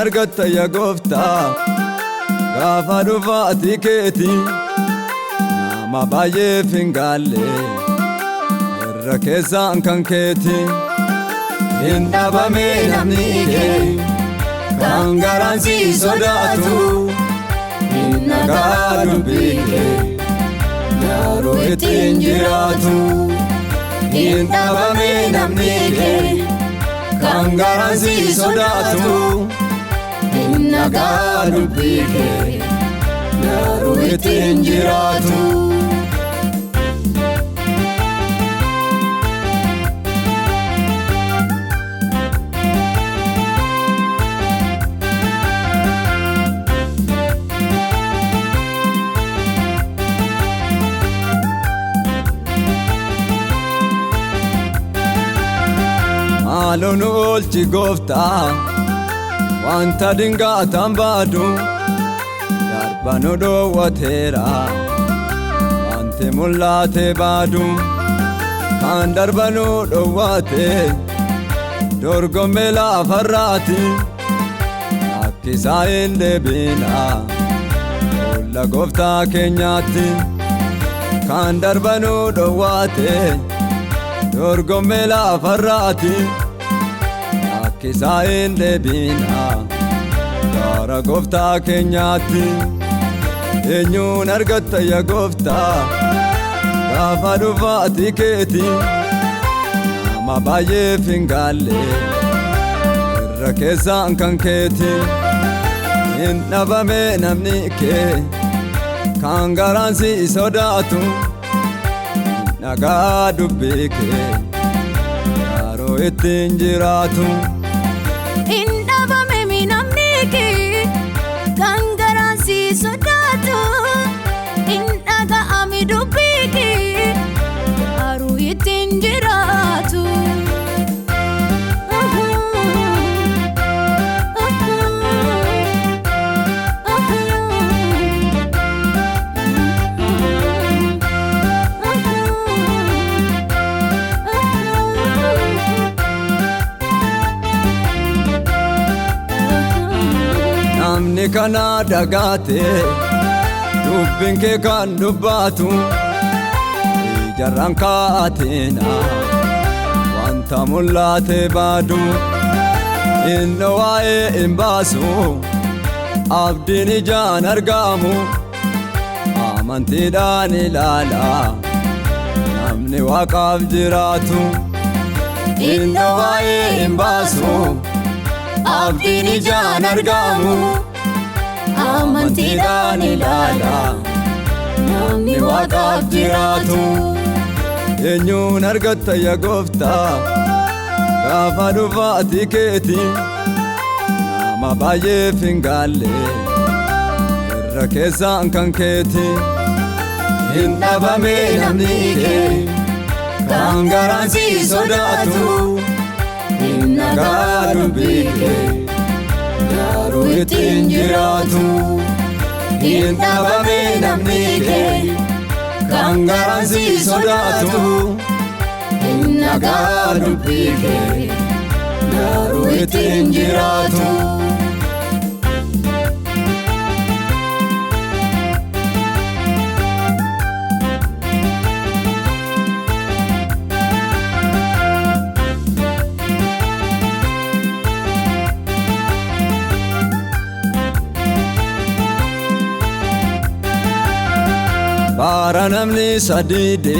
argatta yaa gooftaa gaafa dhufaatii keeti nama baay'eef hin gaalle irra keessaan kan keeti hin dhabame namni kee kan garaan si sodaatu hin nagaa dubbii kee garuu ittiin jiraatu hin dhabame namni kee kan garaan si sodaatu hin nagaa dubbii kee garuu ittiin jiraatu. Maaloo nu oolchi gooftaa wanta dingaataan baadu darba nu dhoowwateera wanti mul'ate baadu kan darba nu dhoowwate dorgommee lafarraati akkisaa hin deebina olla gooftaa keenyaatti kan darba nu dhoowwate dorgommee lafarraati akkisaa hin deebina gara gooftaa keenyaatti eenyuun argatta yaa gooftaa gaafa dhufaatii keeti nama baay'eef hin gaalle irra keessaan kan keeti hin dhabame namni kee kan garaan si sodaatu nagaa dubbii kee garuu ittiin jiraatu. Hin dhabame namni kee kan garaan si sodaatu hin dhaga'ame dubbii kee garuu ittiin jiraatu. Namni kana dhagaate dubbiin kee kan dubbaatu ijarraan kaa'ateena wanta mul'ate baadu inni waa'ee hin baasu abdiin ijaan argamu amantiidhaan ilaala namni waaqaaf jiraatu inni waa'ee hin baasu abdiin ijaan argamu amantiidhaan ilaala namni waaqaaf jiraatu. Eenyuun argatta yaa gooftaa gaafa dhufaatii keeti nama baay'eef hin gaalle irra keessaan kan keeti hin dhabame namni kee kan garaan si sodaatu hin nagaa dubbii kee garuu ittiin jiraatu. Hin dhabame namni kee kan garaan si sodaatu hin nagaa dubbii kee garuu ittiin jiraatu. Baara namni sadiide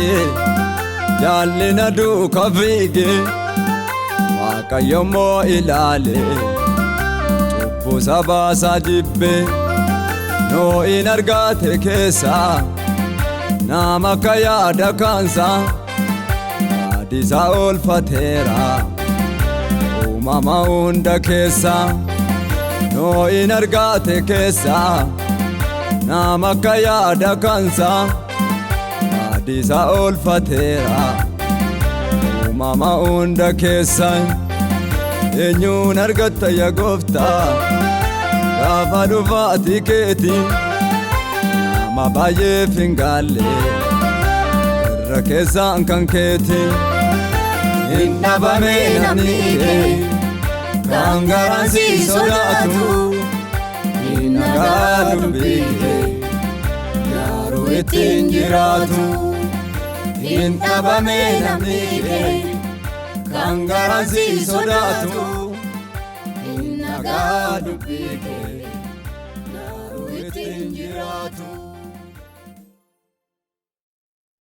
jaallina duuka fiige Waaqayyo immoo ilaale cubbuu sabaa isaa jibbe Noo'in argate keessa nama akka yaada kansa yaadisaa oolfateera uumama hunda keessa Noo'in argate keessa nama akka yaada kansa yaadisaa oolfateera uumama hunda keessa. Eenyuun argatta yaa gooftaa gaafa dhufaatii keeti nama baay'eef hin gaalle irra keessaan kan keeti hin dhabame namni kee kan garaan si sodaatu hin nagaa dubbii kee garuu ittiin jiraatu hin dhabame namni kee kan garaan si sodaatu hin nagaa dubbii kee garuu ittiin jiraatu.